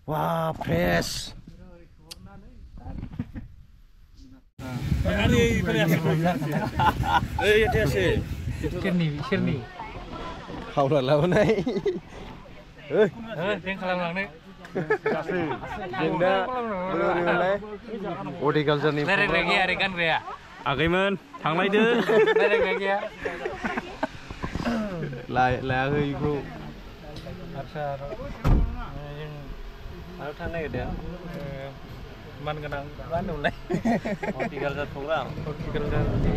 Wah, fresh. Sirni. Kau dah lawan ni. Yang kalang ni. Jenda. Horticulture ni. Lereng lagi hari kan kaya. Agaiman, थांलायदो. Lereng lagi ya. Lai bro. Harusnya harus tanah gitu ya. Man kenang mana mulai? Horticulture program. Horticulture di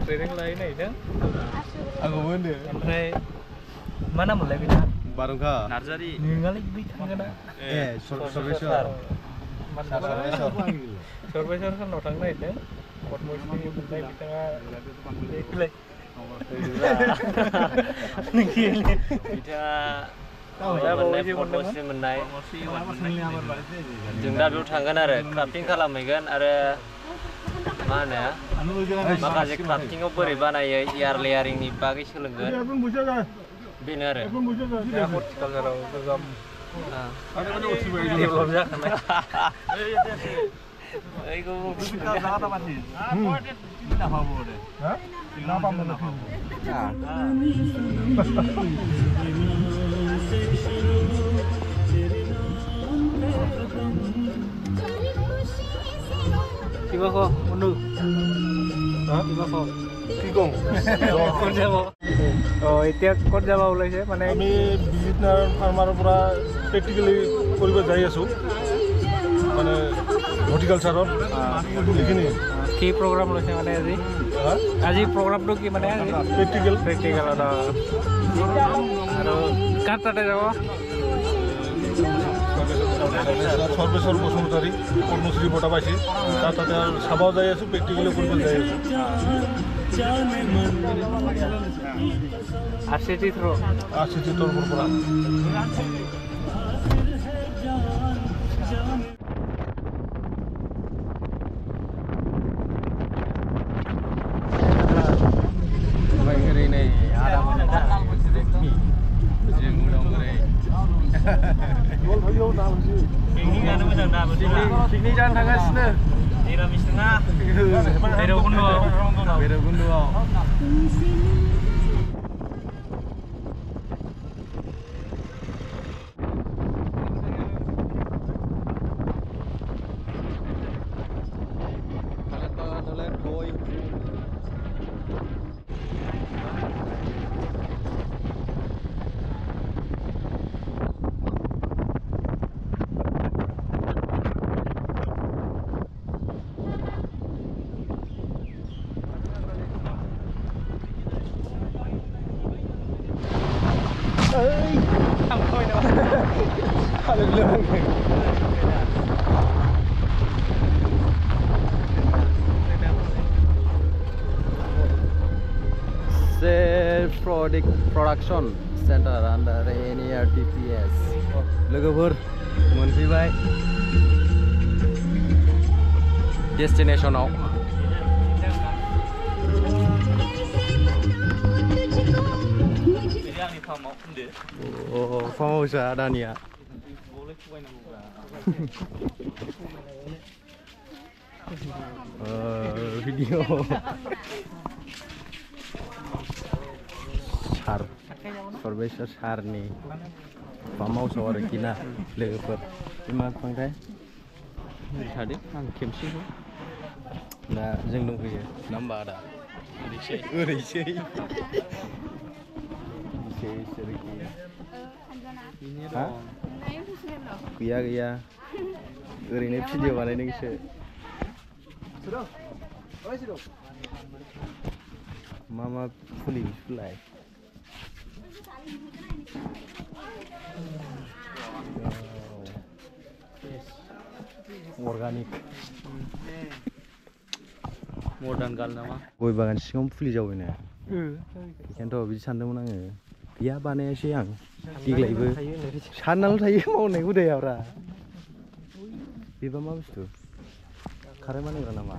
training lain aja. Aku mana? Sampai mana mulai kita? Barangka. 나르자리. Ningali bisa kena. Sorbeser. Sorbeser kan orang lain ya. Buat mesti mulai kita pilih. Kita promosi menai. जों दा बेयाव थांगोन आरो क्राफ्टिं खालामहैगोन आरो मा होनो माखासे क्राफ्टिंआव बोरै बानायो एयार लेयारिंनि बागै सोलोंगोन बेनो आरो दा हर्टिकालचाराव गोगोम डेभेलप जाखानाय এইগো জায়গাটা পাচ্ছি না পাবো রে হ্যাঁ না পাবো না Kiba ko, ano? Ha? Kiba ko. Kikong. Kon jabo. Oh, এতিয়া ক'ত যাব ওলাইছে মানে আমি বিজনেছৰ ফাৰ্মাৰৰ পৰা প্ৰেক্টিকেলি কৰিব যাই আছো মানে হৰ্টিকালচাৰত এইখিনি কি প্ৰগ্ৰাম লৈছে মানে আজি প্ৰগ্ৰামটো কি মানে প্ৰেক্টিকেল আৰু কাৰ তাতে যাব সৰ্বেশ্বৰ বসুমতাৰী কৰ্মশ্ৰী বঁটা পাইছে তাৰ তাতে চাবাও যাই আছো প্ৰেক্টিকেলি কৰিব যাই আছো RCT তৰফৰ পৰা Piknik jalan tangasnya. Diramis tengah. Berogundo. Production Center under NERTPS. Logofor मोनफैबाय डेस्टिनेशनाव फार्म हाउसआ दानिया video Sorbeser Sarni farm house आरोखि ना लोगोफोर मा फांथाय थादो आं खेमसेखौ दा जों दंफैयो ना होमबा आदा ओरैसै गैया ओरैनो भिडिअ बानायदोंसो मा फुलि बिफोरलाय Organic modern gal nama गय बागान सिङाव फुलि जावैनो बेखायनोथ' बिदि सानदोंमोन आङो गैया बानायासै आं देग्लायबो साननाल' थायो मावनाय हुदायाब्रा बेबा मा बुस्थु खाराय मानिग्रा नामा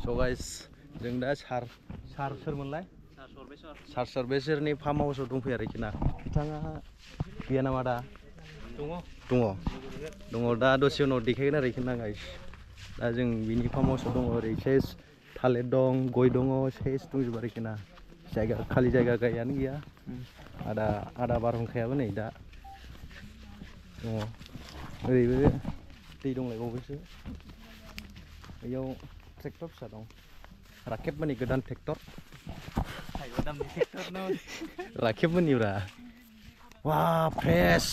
स' गाइस जों दा सार सोरमोनलाय सार सरबेसरनि फार्म हाउसआव दंफैयो आरोखि ना बिथाङा गैया नामा दा दङ दा दसे उनाव देखायगोन आरो इखो ना गाइस दा जों बिनि फार्म हाउसआव दङ ओरै सेस थालिर दं गय दङ सेस दंजोबो आरोखि ना जायगा खालि जायगा गायानो गैया आदा बारहुंखायाबो नै दा दङ ओरैबो दै दंलायबावोसो बेयाव ट्रेक्टर फिसा दं राकेब मोननि गोदान ट्रेक्टर राकेब मोननिब्रा वा फ्रेश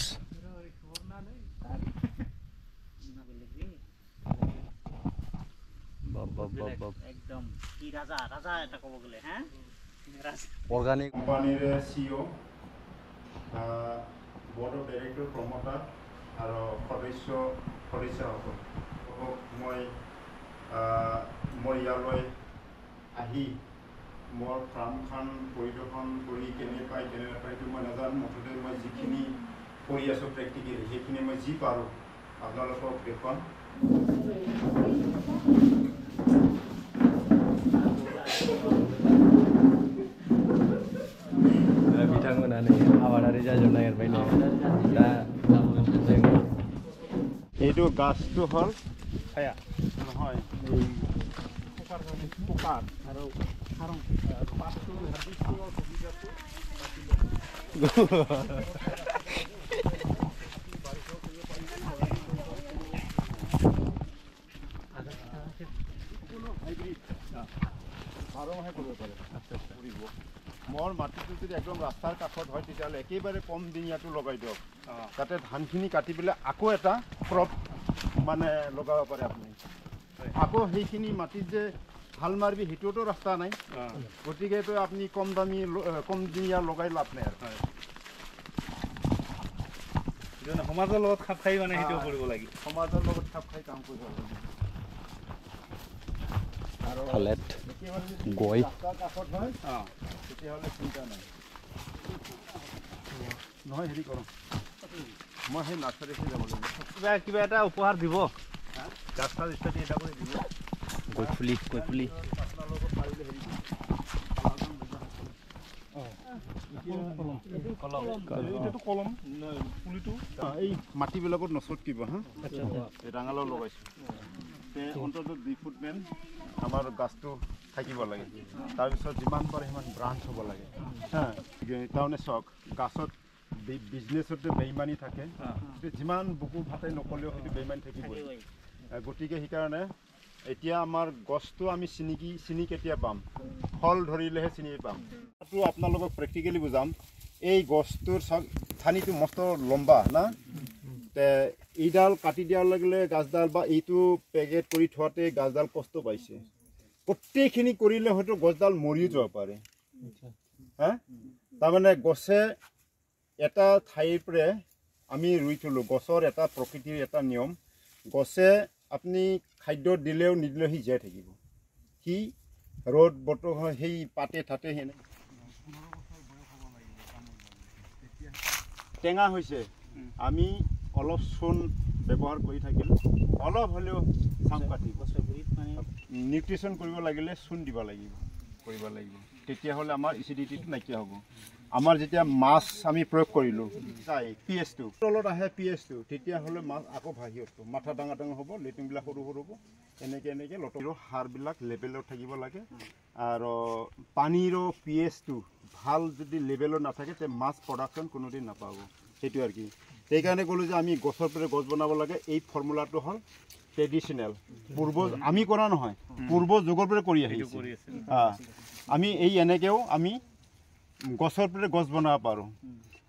एकदम কি রাজা রাজা এটা কব গলে হ্যাঁ অর্গানিক কোম্পানিৰ CEO board of director promoter আৰু সদস্যসকল মই ইয়ালৈ আহি মোৰ ফাৰ্মখন পৰিদৰ্শন কৰি কেনে নাপায় সেইটো মই নাজানো মুঠতে মই যিখিনি কৰি আছোঁ প্ৰেক্টিকেলি সেইখিনি মই যি পাৰোঁ আপোনালোকক দেখুৱাম बिथांमोना नै आबादारि जाजोबनो नागिरबाय नै दा जों এইটো গাছটো হ'ল ছায়া নহয় কুকাৰ আৰু মোৰ মাটিটো যদি একদম ৰাস্তাৰ কাষত হয় তেতিয়াহ'লে একেবাৰে কম দিনীয়াটো লগাই দিয়ক যাতে ধানখিনি কাটি পেলাই আকৌ এটা ক্ৰপ মানে লগাব পাৰে আপুনি আকৌ সেইখিনি মাটিত যে হাল মাৰিবি সেইটোতো ৰাস্তা নাই গতিকেতো আপুনি কম দিনীয়া লগাই লাভ নাই আৰু সমাজৰ লগত খাপ খাই মানে সেইটো কৰিব লাগিব সমাজৰ লগত খাপ খাই কাম কৰিব লাগিব থালেট গৈ কাষত হয় তেতিয়াহ'লে চিন্তা নাই নহয় হেৰি কৰোঁ মই সেই নাৰ্চাৰীতে যাব লাগিব কিবা এটা উপহাৰ দিব ৰাস্তা ষ্টাডি এটা কৰি দিব গৈ ফুলি কলম পুলিটো এই মাটিবিলাকত নচটকিব হা ৰাঙালাও লগাইছোঁ অন্ততঃ 2 ফুটমান আমাৰ গাছটো থাকিব লাগে তাৰপিছত যিমান পাৰে সিমান ব্ৰাঞ্চ হ'ব লাগে তাৰমানে চাওক গাছত বিজনেছতে বেইমানি থাকে যিমান বুকু ভাতে নকলেও সেইটো বেইমানি থাকিবই গতিকে সেইকাৰণে এতিয়া আমাৰ গছটো আমি চিনি কেতিয়া পাম ফল ধৰিলেহে চিনি পাম তো আপোনালোকক প্ৰেক্টিকেলি বুজাম এই গছটোৰ ঠানিটো মস্ত লম্বা না এইডাল কাটি দিয়াৰ লাগিলে গাছডাল বা এইটো পেকেট কৰি থোৱাতে গাছডাল কষ্ট পাইছে গোটেইখিনি কৰিলে হয়তো গছডাল মৰিও যাব পাৰে হা তাৰমানে গছে এটা ঠাইৰ পৰা আমি ৰুই থলোঁ গছৰ এটা প্ৰকৃতিৰ এটা নিয়ম গছে আপুনি খাদ্য দিলেও নিদিলেও সি জীয়াই থাকিব সি ৰ'দ বতৰ হয় সেই পাতে ঠাতে সেনে টেঙা হৈছে আমি অলপ চূণ ব্যৱহাৰ কৰি থাকিলোঁ অলপ হ'লেও চাম কাটিব নিউট্ৰিশ্যন কৰিব লাগিলে চূণ দিব কৰিব লাগিব তেতিয়াহ'লে আমাৰ এচিডিটিটো নাইকিয়া হ'ব আমাৰ যেতিয়া মাছ আমি প্ৰয়োগ কৰিলোঁ পিএইচটো তলত আহে পিএইচটো তেতিয়াহ'লে মাছ আকৌ ভাহি উঠিব মাথা ডাঙৰ হ'ব লেট্ৰিনবিলাক সৰু হ'ব এনেকৈ লতৰৰ সাৰবিলাক লেভেলত থাকিব লাগে আৰু পানীৰো পিএইচটো ভাল যদি লেভেলত নাথাকে তে মাছ প্ৰডাকশ্যন কোনোদিন নাপাব সেইটো আৰু কি সেইকাৰণে ক'লোঁ যে আমি গছৰ পৰা গছ বনাব লাগে এই ফৰ্মুলাটো হ'ল ট্ৰেডিশ্যনেল আমি কৰা নহয় পূৰ্ব যুগৰ পৰা কৰি আহিছোঁ আমি এই এনেকৈও আমি গছৰ পৰা গছ বনাব পাৰোঁ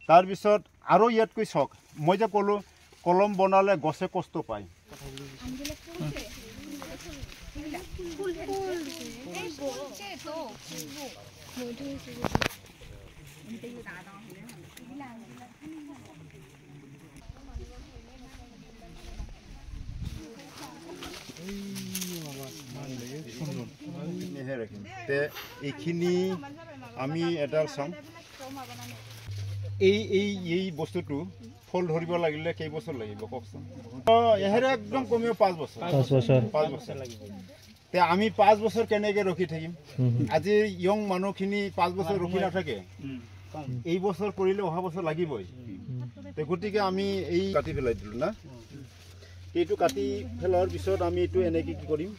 তাৰপিছত আৰু ইয়াতকৈ চাওক মই যে ক'লোঁ কলম বনালে গছে কষ্ট পায় এইখিনি আমি এডাল চাম এই বস্তুটো ফল ধৰিব লাগিলে কেইবছৰ লাগিব কওকচোন এহেৰে একদম কমেও 5 বছৰ লাগিব তে আমি 5 বছৰ কেনেকৈ ৰখি থাকিম আজি ইয়ং মানুহখিনি 5 বছৰ ৰখি নাথাকে এই বছৰ কৰিলে অহা বছৰ লাগিবই গতিকে আমি এই কাটি পেলাই দিলোঁ না এইটো কাটি পেলোৱাৰ পিছত আমি এইটো এনেকৈ কি কৰিম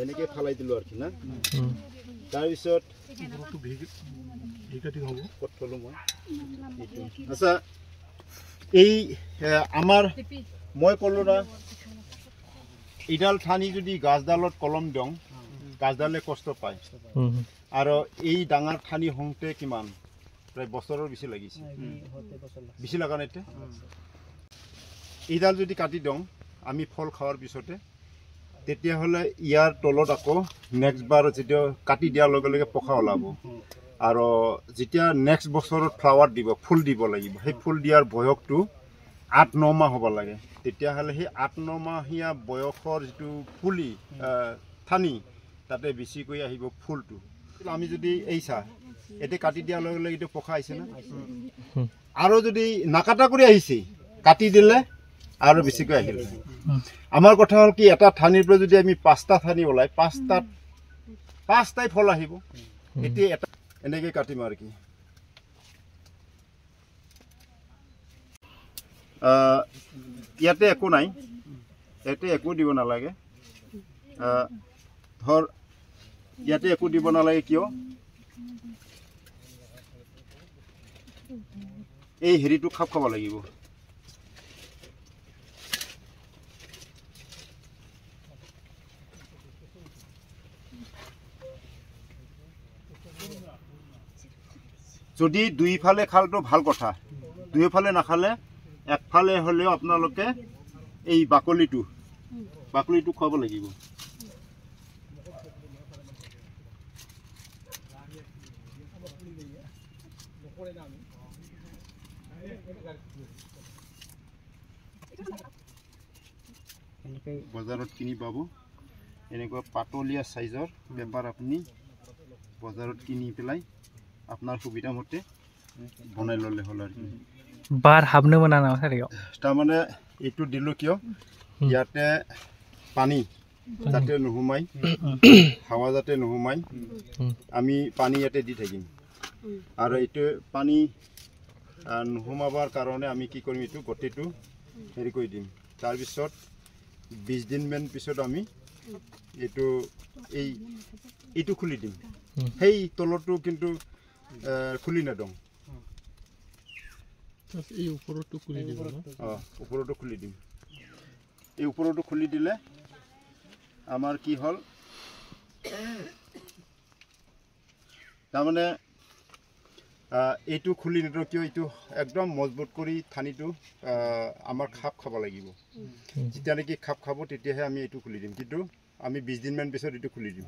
এনেকৈ ফেলাই দিলোঁ আৰু কি না তাৰপিছত ক'ত থলোঁ মই আচ্ছা এই আমাৰ মই ক'লোঁ না ইডাল ঠানি যদি গাছডালত কলম দিওঁ গাছডালে কষ্ট পায় আৰু এই ডাঙৰ ঠানি হওঁতে কিমান প্ৰায় বছৰৰ বেছি লাগিছে বেছি লগা নাই এইডাল যদি কাটি দিওঁ আমি ফল খোৱাৰ পিছতে তেতিয়াহ'লে ইয়াৰ তলত আকৌ নেক্সট বাৰ যেতিয়া কাটি দিয়াৰ লগে লগে পকা ওলাব আৰু যেতিয়া নেক্সট বছৰত ফ্লাৱাৰ দিব ফুল দিব লাগিব সেই ফুল দিয়াৰ বয়সটো 8-9 মাহ হ'ব লাগে তেতিয়াহ'লে সেই 8-9 মাহীয়া বয়সৰ যিটো পুলি ঠানি তাতে বেছিকৈ আহিব ফুলটো আমি যদি এই চাহ এতিয়া কাটি দিয়াৰ লগে লগে এইটো পকা আহিছে না আৰু যদি নাকাটা কৰি আহিছে কাটি দিলে আৰু বেছিকৈ আহিল আমাৰ কথা হ'ল কি এটা ঠানিৰ পৰা যদি আমি 5টা ঠানি ওলাই 5টাই ফল আহিব এতিয়া এটা এনেকৈ কাটিম আৰু কি ইয়াতে একো নাই ইয়াতে একো দিব নালাগে ধৰ ইয়াতে একো দিব নালাগে কিয় এই হেৰিটো খাপ খাব লাগিব যদি দুইফালে খালটো ভাল কথা দুইফালে নাখালে একফালে হ'লেও আপোনালোকে এই বাকলিটো খুৱাব লাগিব বজাৰত কিনি পাব এনেকুৱা পাতলীয়া সাইজৰ পেপাৰ আপুনি বজাৰত কিনি পেলাই আপনার সুবিধা মতে বনাই ললে হল আর বার হাবনে মনা না সারিও তার মানে এইটো দিলো কিয় ইয়াতে পানি যাতে নহমাই হাওয়া যাতে নহমাই আমি পানি ইয়াতে দি থাকিম আর এইটো পানি নহমাবার কারণে আমি কি কৰিম এইটো গটেটো হেৰি কৰি দিম তাৰ পিছত 20 দিন মান পিছত আমি এইটো খুলি দিম সেই তলটো কিন্তু খুলি না দং এই উপৰটো খুলি দিব উপৰটো খুলি দিম এই উপৰটো খুলি দিলে আমাৰ কি হল তাৰমানে এইটো খুলি নিটো কিয় এইটো একদম মজবুত কৰি ঠানিটো আমাৰ খাপ খাব লাগিব যেতিয়া নেকি খাপ খাব তেতিয়াহে আমি এইটো খুলি দিম কিন্তু আমি 20 দিন মান পিছত এইটো খুলি দিম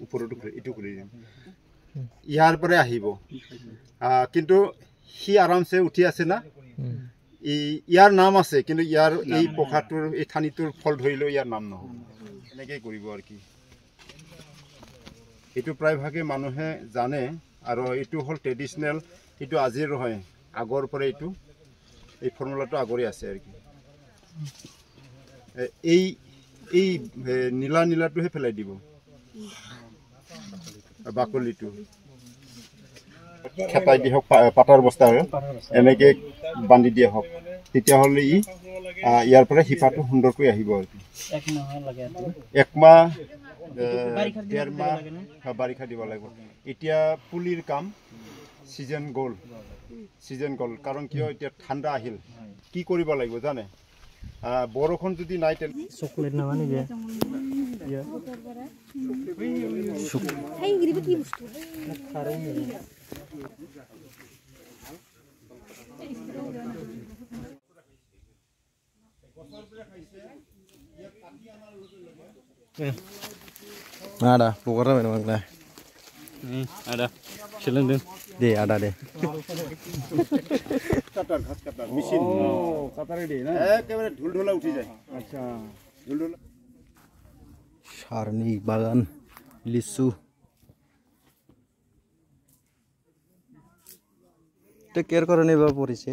উপৰটো এইটো খুলি দিম ইয়াৰ পৰা আহিব কিন্তু সি আৰামছে উঠি আছে না ইয়াৰ নাম আছে কিন্তু ইয়াৰ এই পখাটোৰ এই ঠানিটোৰ ফল ধৰিলেও ইয়াৰ নাম নহ'ব এনেকৈ কৰিব আৰু কি এইটো প্ৰায়ভাগে মানুহে জানে আৰু এইটো হ'ল ট্ৰেডিশনেল এইটো আজিৰ নহয় আগৰ পৰা এই ফৰ্মুলাটো আগৰে আছে আৰু কি এই নীলাটোহে পেলাই দিব বাকলিটো খেতাই দি হওক পাতাৰ বস্তা এনেকে বান্ধি দিয়া হওক তেতিয়াহ'লে ইয়াৰ পৰা শিপাটো সুন্দৰকৈ আহিব আৰু একমাহ 1.5 মাহ বাৰিষা দিব লাগিব এতিয়া পুলিৰ কাম সিজন গ'ল কাৰণ কিয় এতিয়া ঠাণ্ডা আহিল কি কৰিব লাগিব জানে বৰষুণ যদি নাই তেনে চকলেট নামা নিবে এই গরিব কি বস্তু খারে নিবে ada pokoknya memang dah ada selentung deh ada deh কাটার ঘাস কাটার মেশিন কাটারে দি না একেবারে ঢুলঢুলা উঠি যায় আচ্ছা ঢুলঢুলা সারনি বাগান লিচু টেক কেয়ার করে নেবা পড়িছে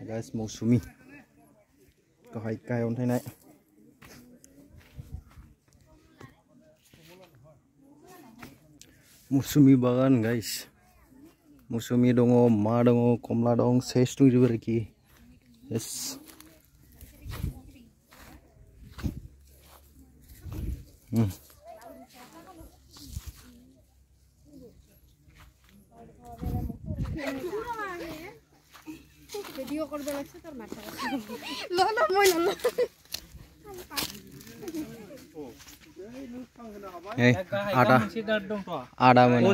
गाइस मौसुमी गाहाय अन्थाइनाय Musumi bagan guys. Musumi dong, ma dong, komla dong, ses dongjobo ariki. Yes. Video করবে লাগছে তোর মাথা ললো মই ললো Hey, ada mana?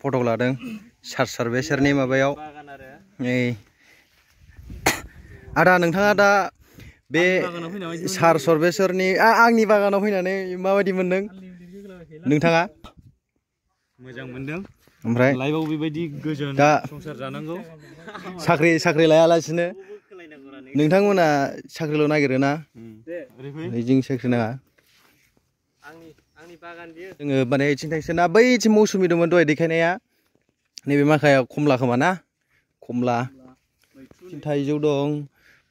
Foto ladang, sar beser nih mabayau. Hey, ada nengtang ada be sar beser nih. Angni bagan apa ini? Mama di mendeng. Nengtanga? मोजां मोनदों ओमफ्राय लाइफआव बेबायदि गोजोन दा संसार जानांगौ साख्रि लायालासिनो नोंथांमोना साख्रिल' नागिरोना जों साख्रि नाङा जोङो माने इथिं थांसोना बैथिं मौसुमि दंमोन दहाय देखायनाया नैबे माखाया खमला खोमा ना खमला थाइजौ दं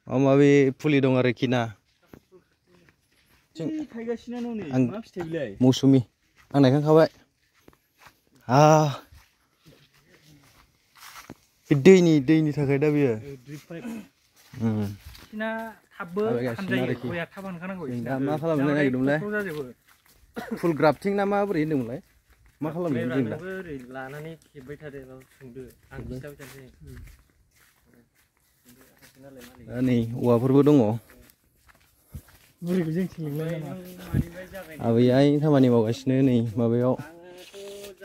माबा माबि फुलि दं आरोखि ना मौसुमि आं नायखांखाबाय दैनि थाखाय दा बियो मा खालामनो नागिरदोंमोनलाय फुल ग्राफ्टिं ना माबोरै होनदोंमोनलाय मा खालामनो जों दा लानानै खेबबाय थादो सोंदो आं खिथाबाय थानोसै नै औवाफोरबो दङ आबै आइ खामानि मावगासिनो नै माबायाव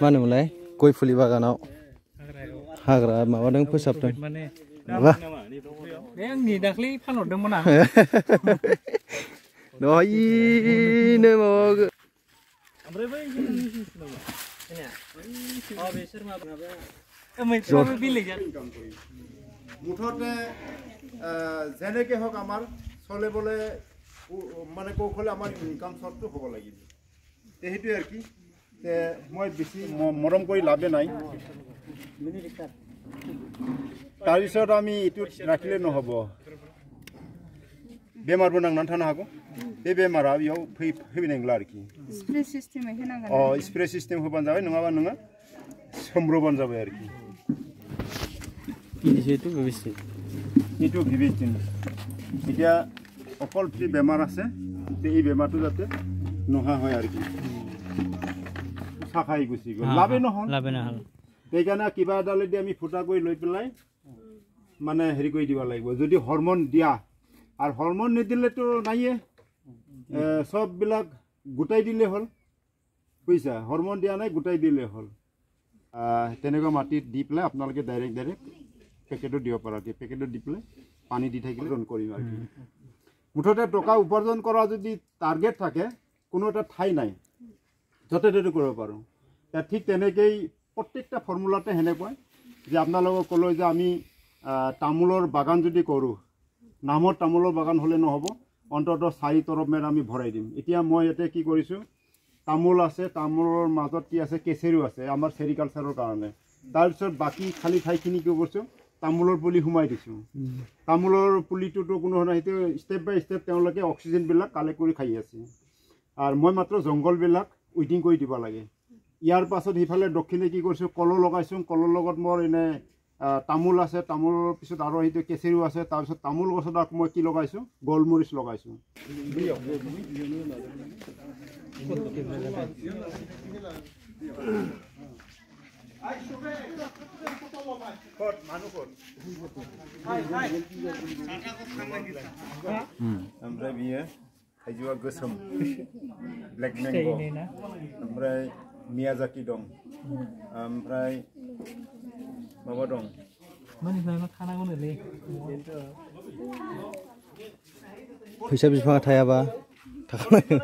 मा होनोमोनलाय गय फुलि बागानाव हाग्रा माबादों फोसाबदों माबा आंनि दाख्लै फानहरदोंमोन आं दहायनो माबा ओमफ्राय बै बेसोर মুঠতে যেনেকৈ হওক আমাৰ চলিবলৈ মানে কৌশলে আমাৰ ইনকাম চৰ্চটো হ'ব লাগিব সেইটোৱে আৰু কি মই বেছি মৰম কৰি লাভে নাই তাৰপিছত আমি এইটোত ৰাখিলে নহ'ব बेमारबो नांनानै थानो हागौ बे बेमारा बेयाव फैनाय नंला आरोखि स्प्रे सिस्टेमै होनांगोन स्प्रे सिस्टेम होबानो जाबाय नङाबा नोङो सोमब्रबानो जाबाय आरोखि এইটো ভিভিচিন এতিয়া অকল ফ্ৰী বেমাৰ আছে এই বেমাৰটো যাতে নোহোৱা হয় আৰু কি শাখাই গুচি গ'ল লাভে নহ'ল সেইকাৰণে কিবা এডালেদি আমি ফুটা কৰি লৈ পেলাই মানে হেৰি কৰি দিব লাগিব যদি হৰমন দিয়া আর হরমোন নিদিলে তো নাইয়ে সববিলাক গোটাই দিলে হল বুঝছা হরমোন দিয়া নাই গোটাই দিলে হল তেনেকুৱা মাটিত দি পেলাই আপোনালোকে ডাইৰেক্ট পেকেটত দিব পাৰা কি পেকেটত দি পেলাই পানী দি থাকিলে ৰন কৰিম আৰু কি মুঠতে টকা উপাৰ্জন কৰা যদি টাৰ্গেট থাকে কোনো এটা ঠাই নাই য'তে ত'তে কৰিব পাৰোঁ ঠিক তেনেকেই প্ৰত্যেকটা ফৰ্মুলাতে সেনেকুৱাই যে আপোনালোকক ক'লৈ যে আমি তামোলৰ বাগান যদি কৰোঁ নামৰ তামোলৰ বাগান হ'লে নহ'ব অন্ততঃ 4 তৰফ মেৰ আমি ভৰাই দিম এতিয়া মই ইয়াতে কি কৰিছোঁ তামোল আছে তামোলৰ মাজত কি আছে কেচেৰু আছে আমাৰ সেৰিকালচাৰৰ কাৰণে তাৰপিছত বাকি খালি ঠাইখিনি কি কৰিছোঁ তামোলৰ পুলি সোমাই দিছোঁ তামোলৰ পুলিটোতো কোনো নাই সেইটো ষ্টেপ বাই ষ্টেপ তেওঁলোকে অক্সিজেনবিলাক কালেক্ট কৰি খাই আছে আৰু মই মাত্ৰ জংগলবিলাক উইটিং কৰি দিব লাগে ইয়াৰ পাছত সিফালে দক্ষিণে কি কৰিছোঁ কলৰ লগাইছোঁ কলৰ লগত মোৰ এনে তামোল আছে তামোলৰ পিছত আৰু সেইটো কেচেৰু আছে তাৰপিছত তামোল গছত আকৌ মই কি লগাইছোঁ গোলমৰিচ লগাইছোঁ ओमफ्राय बियो थाइजौआ गोसोम ब्लेक मेंगो ओमफ्राय मियाजाकी दं ओमफ्राय माबा दं फैसा बिफाङा थायाबा थाखानांगोन